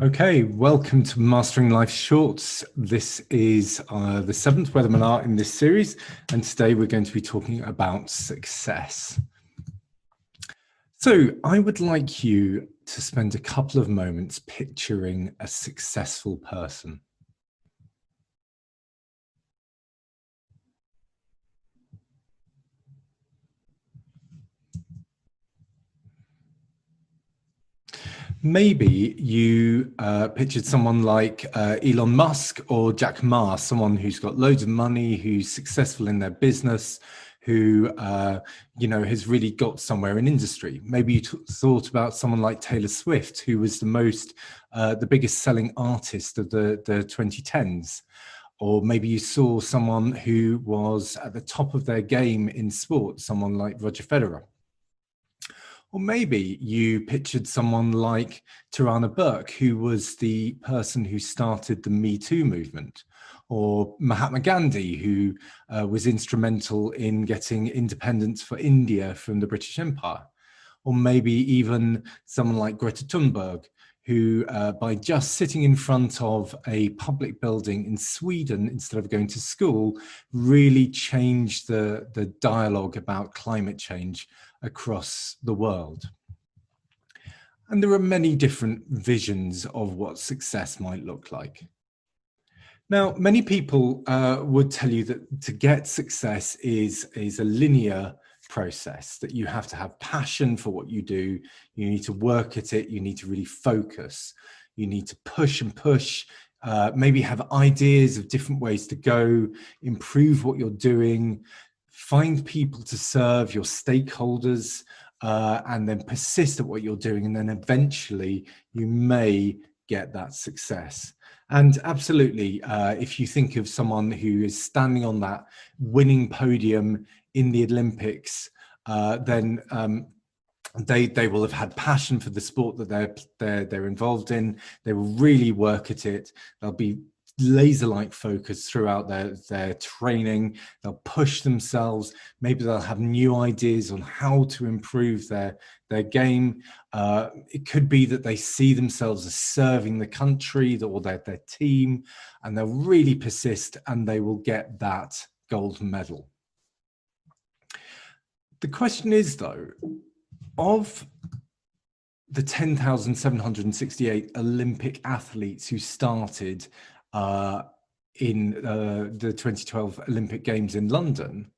Okay, welcome to Mastering Life Shorts. This is the seventh webinar in this series, and today we're going to be talking about success. So I would like you to spend a couple of moments picturing a successful person. Maybe you pictured someone like Elon Musk or Jack Ma, someone who's got loads of money, who's successful in their business, who has really got somewhere in industry. Maybe you thought about someone like Taylor Swift, who was the biggest selling artist of the 2010s. Or maybe you saw someone who was at the top of their game in sport, someone like Roger Federer. Or maybe you pictured someone like Tarana Burke, who was the person who started the Me Too movement, or Mahatma Gandhi, who was instrumental in getting independence for India from the British Empire. Or maybe even someone like Greta Thunberg, who by just sitting in front of a public building in Sweden instead of going to school, really changed the dialogue about climate change across the world. And there are many different visions of what success might look like. Now, many people would tell you that to get success is a linear process, that you have to have passion for what you do, you need to work at it, you need to really focus, you need to push and push, maybe have ideas of different ways to go, improve what you're doing, find people to serve, your stakeholders, and then persist at what you're doing. And then eventually you may get that success. And absolutely, if you think of someone who is standing on that winning podium in the Olympics, then they will have had passion for the sport that they're involved in. They will really work at it. They'll be laser-like focus throughout their training. They'll push themselves. Maybe they'll have new ideas on how to improve their game. It could be that they see themselves as serving the country or their team, and they'll really persist and they will get that gold medal. The question is, though, of the 10,768 Olympic athletes who started in the 2012 Olympic Games in London,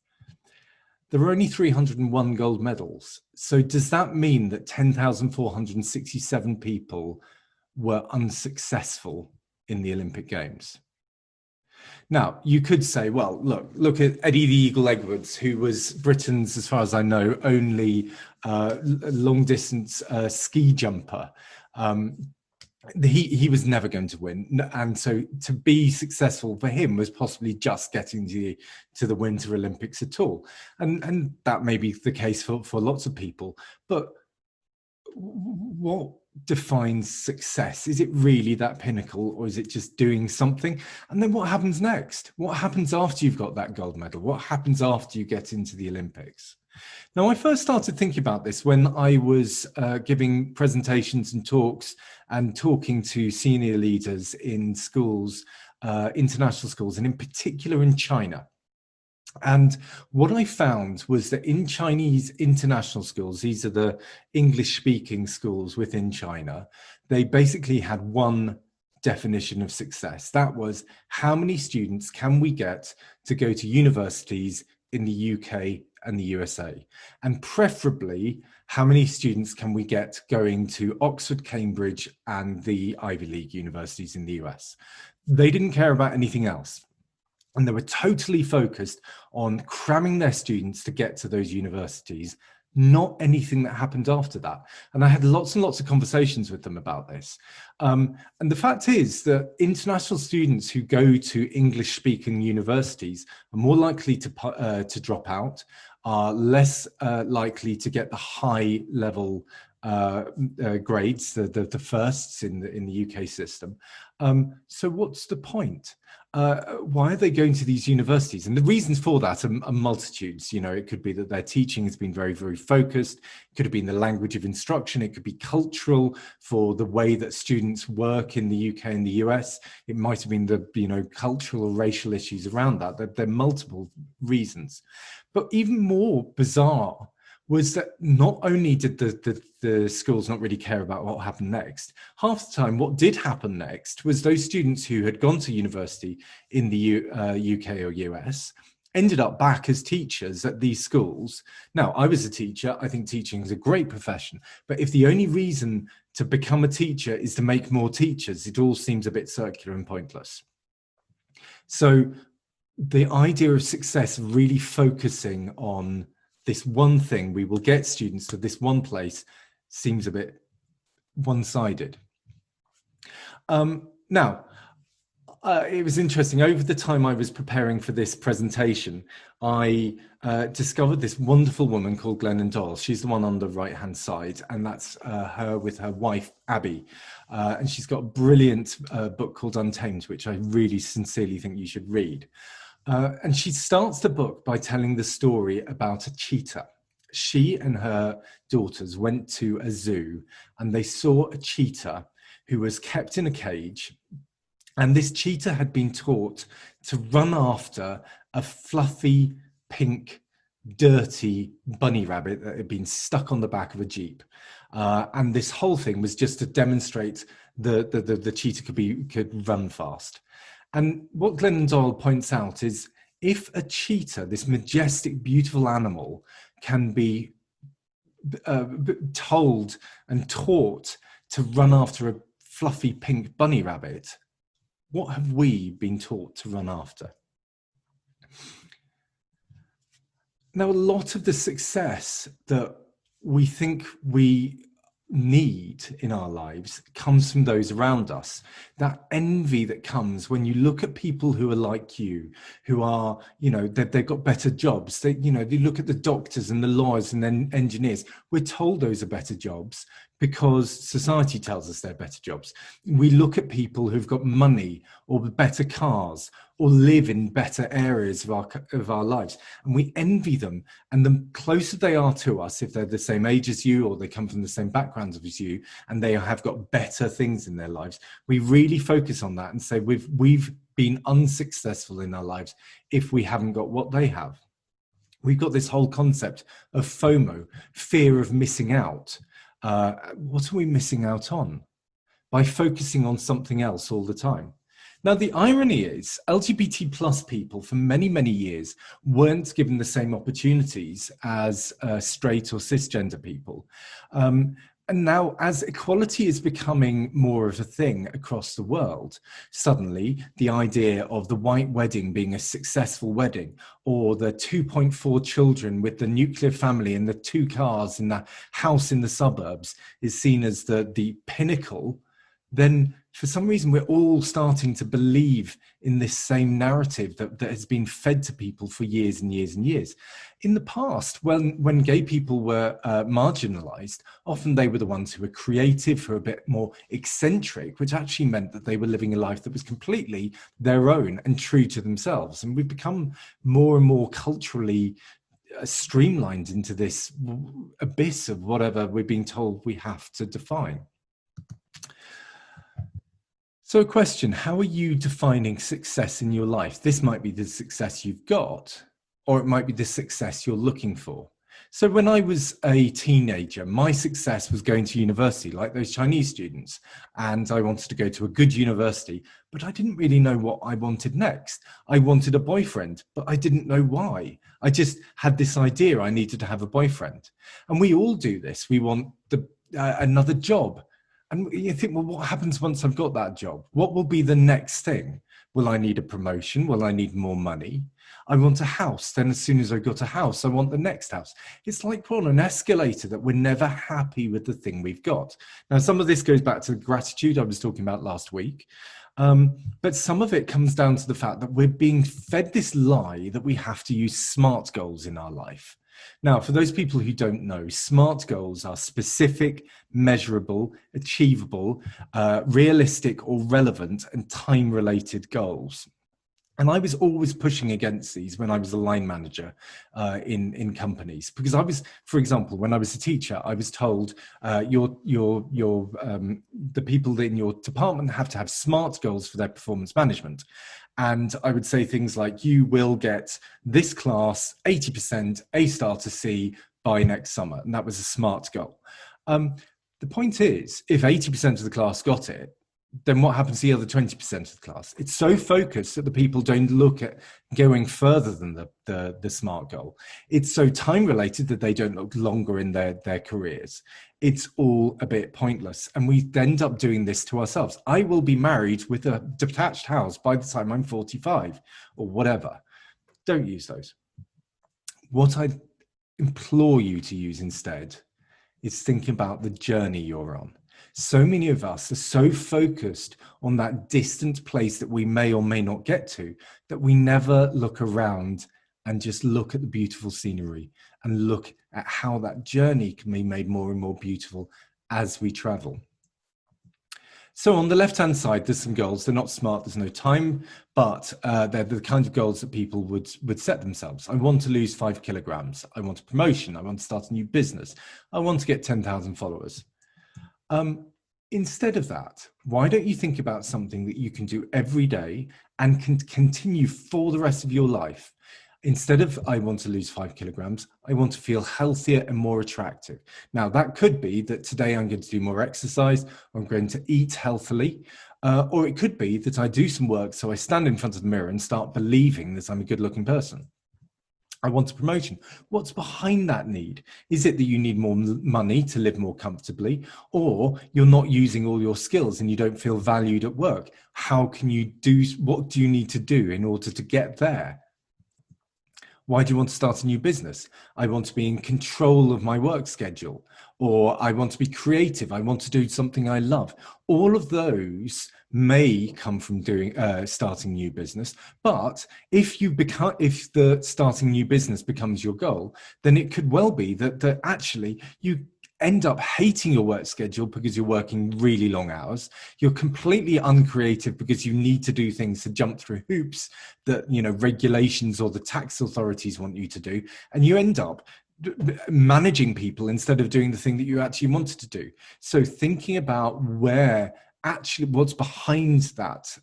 there were only 301 gold medals. So does that mean that 10,467 people were unsuccessful in the Olympic Games? Now, you could say, well, look at Eddie the Eagle Edwards, who was Britain's, as far as I know, only long-distance ski jumper. He was never going to win, and so to be successful for him was possibly just getting to the Winter Olympics at all, and that may be the case for lots of people. But what defines success? Is it really that pinnacle, or is it just doing something? And then what happens next? What happens after you've got that gold medal? What happens after you get into the Olympics? Now, I first started thinking about this when I was giving presentations and talks and talking to senior leaders in schools, international schools, and in particular in China. And what I found was that in Chinese international schools, these are the English-speaking schools within China, they basically had one definition of success. That was, how many students can we get to go to universities in the UK and the USA? And preferably, how many students can we get going to Oxford, Cambridge, and the Ivy League universities in the US? They didn't care about anything else. And they were totally focused on cramming their students to get to those universities, not anything that happened after that. And I had lots and lots of conversations with them about this. And the fact is that international students who go to English-speaking universities are more likely to drop out, are less likely to get the high-level grades, the firsts in the UK system. So what's the point? Why are they going to these universities? And the reasons for that are multitudes. You know, it could be that their teaching has been very, very focused. It could have been the language of instruction. It could be cultural for the way that students work in the UK and the US. It might have been the, you know, cultural or racial issues around that. There are multiple reasons. But even more bizarre was that not only did the schools not really care about what happened next, half the time what did happen next was those students who had gone to university in the UK or US ended up back as teachers at these schools. Now, I was a teacher. I think teaching is a great profession. But if the only reason to become a teacher is to make more teachers, it all seems a bit circular and pointless. So the idea of success really focusing on this one thing, we will get students to this one place, seems a bit one-sided. Now, it was interesting. Over the time I was preparing for this presentation, I discovered this wonderful woman called Glen Dahl. She's the one on the right-hand side, and that's her with her wife, Abby. And she's got a brilliant book called Untamed, which I really sincerely think you should read. And she starts the book by telling the story about a cheetah. She and her daughters went to a zoo and they saw a cheetah who was kept in a cage. And this cheetah had been taught to run after a fluffy, pink, dirty bunny rabbit that had been stuck on the back of a Jeep. And this whole thing was just to demonstrate the cheetah could run fast. And what Glen Dahl points out is if a cheetah, this majestic, beautiful animal, can be told and taught to run after a fluffy pink bunny rabbit, what have we been taught to run after? Now, a lot of the success that we think we need in our lives comes from those around us. That envy that comes when you look at people who are like you, who are, you know, they've got better jobs. They, you know, you look at the doctors and the lawyers and then engineers. We're told those are better jobs because society tells us they're better jobs. We look at people who've got money or better cars or live in better areas of our lives, and we envy them. And the closer they are to us, if they're the same age as you or they come from the same backgrounds as you and they have got better things in their lives, we really focus on that and say we've been unsuccessful in our lives if we haven't got what they have. We've got this whole concept of FOMO, fear of missing out. What are we missing out on? By focusing on something else all the time. Now, the irony is LGBT plus people for many, many years weren't given the same opportunities as straight or cisgender people. And now, as equality is becoming more of a thing across the world, suddenly the idea of the white wedding being a successful wedding, or the 2.4 children with the nuclear family and the 2 cars in the house in the suburbs is seen as the pinnacle, then for some reason we're all starting to believe in this same narrative that has been fed to people for years and years and years. In the past, when gay people were marginalized, often they were the ones who were creative, who were a bit more eccentric, which actually meant that they were living a life that was completely their own and true to themselves. And we've become more and more culturally streamlined into this abyss of whatever we're being told we have to define. So a question, how are you defining success in your life? This might be the success you've got, or it might be the success you're looking for. So when I was a teenager, my success was going to university like those Chinese students. And I wanted to go to a good university, but I didn't really know what I wanted next. I wanted a boyfriend, but I didn't know why. I just had this idea I needed to have a boyfriend. And we all do this. We want another job. And you think, well, what happens once I've got that job? What will be the next thing? Will I need a promotion? Will I need more money? I want a house. Then as soon as I got a house, I want the next house. It's like we're on an escalator that we're never happy with the thing we've got. Now, some of this goes back to the gratitude I was talking about last week. But some of it comes down to the fact that we're being fed this lie that we have to use SMART goals in our life. Now, for those people who don't know, SMART goals are specific, measurable, achievable, realistic or relevant, and time-related goals. And I was always pushing against these when I was a line manager in companies, because I was, for example, when I was a teacher, I was told the people in your department have to have SMART goals for their performance management. And I would say things like, you will get this class 80% A star to C by next summer. And that was a SMART goal. The point is, if 80% of the class got it, then what happens to the other 20% of the class? It's so focused that the people don't look at going further than the SMART goal. It's so time related that they don't look longer in their careers. It's all a bit pointless. And we end up doing this to ourselves. I will be married with a detached house by the time I'm 45 or whatever. Don't use those. What I implore you to use instead is think about the journey you're on. So many of us are so focused on that distant place that we may or may not get to, that we never look around and just look at the beautiful scenery and look at how that journey can be made more and more beautiful as we travel. So on the left-hand side, there's some goals. They're not SMART, there's no time, but they're the kind of goals that people would set themselves. I want to lose 5 kilograms. I want a promotion. I want to start a new business. I want to get 10,000 followers. Instead of that, why don't you think about something that you can do every day and can continue for the rest of your life? Instead of, I want to lose 5 kilograms, I want to feel healthier and more attractive. Now, that could be that today I'm going to do more exercise, or I'm going to eat healthily, or it could be that I do some work so I stand in front of the mirror and start believing that I'm a good-looking person. I want a promotion. What's behind that need? Is it that you need more money to live more comfortably, or you're not using all your skills and you don't feel valued at work? How can you do, what do you need to do in order to get there? Why do you want to start a new business? I want to be in control of my work schedule, or I want to be creative. I want to do something I love. All of those may come from starting new business, but if the starting new business becomes your goal, then it could well be that actually you end up hating your work schedule because you're working really long hours. You're completely uncreative because you need to do things to jump through hoops that, regulations or the tax authorities want you to do. And you end up managing people instead of doing the thing that you actually wanted to do. So thinking about what's behind that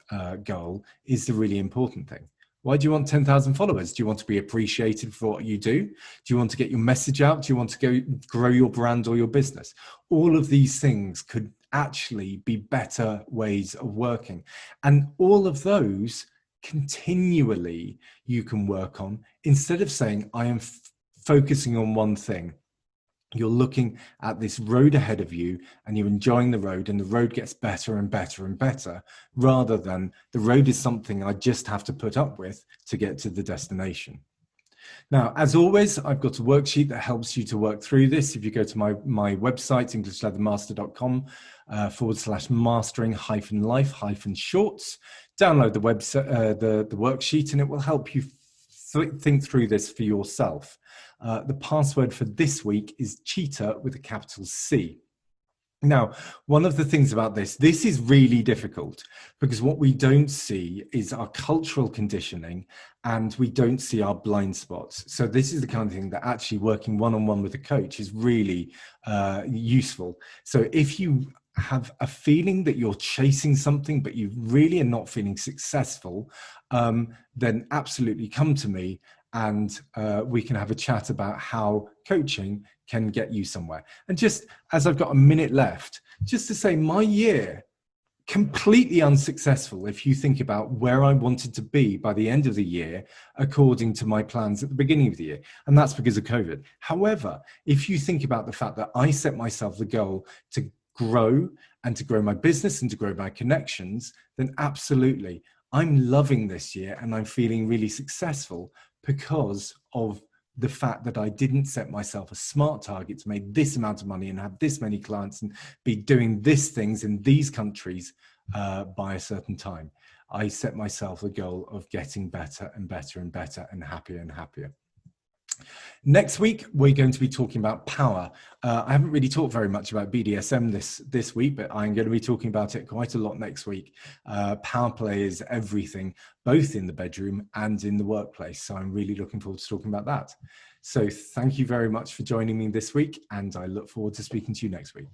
goal is the really important thing. Why do you want 10,000 followers? Do you want to be appreciated for what you do? Do you want to get your message out? Do you want to grow your brand or your business? All of these things could actually be better ways of working. And all of those continually you can work on, instead of saying, I am focusing on one thing. You're looking at this road ahead of you and you're enjoying the road, and the road gets better and better and better, rather than the road is something I just have to put up with to get to the destination. Now, as always, I've got a worksheet that helps you to work through this. If you go to my website, EnglishLeatherMaster.com /mastering-life-shorts, download the website, the worksheet, and it will help you think through this for yourself. The password for this week is cheetah with a capital C. Now, one of the things about this is really difficult, because what we don't see is our cultural conditioning, and we don't see our blind spots. So this is the kind of thing that actually working one-on-one with a coach is really useful. So if you have a feeling that you're chasing something, but you really are not feeling successful, then absolutely come to me, and we can have a chat about how coaching can get you somewhere. And just as I've got a minute left, just to say, my year, completely unsuccessful if you think about where I wanted to be by the end of the year, according to my plans at the beginning of the year. And that's because of COVID. However, if you think about the fact that I set myself the goal to grow and to grow my business and to grow my connections, then absolutely, I'm loving this year and I'm feeling really successful because of the fact that I didn't set myself a SMART target to make this amount of money and have this many clients and be doing these things in these countries by a certain time. I set myself a goal of getting better and better and better and happier and happier. Next week, we're going to be talking about power. I haven't really talked very much about BDSM this week, but I'm going to be talking about it quite a lot next week. Power play is everything, both in the bedroom and in the workplace. So I'm really looking forward to talking about that. So thank you very much for joining me this week, and I look forward to speaking to you next week.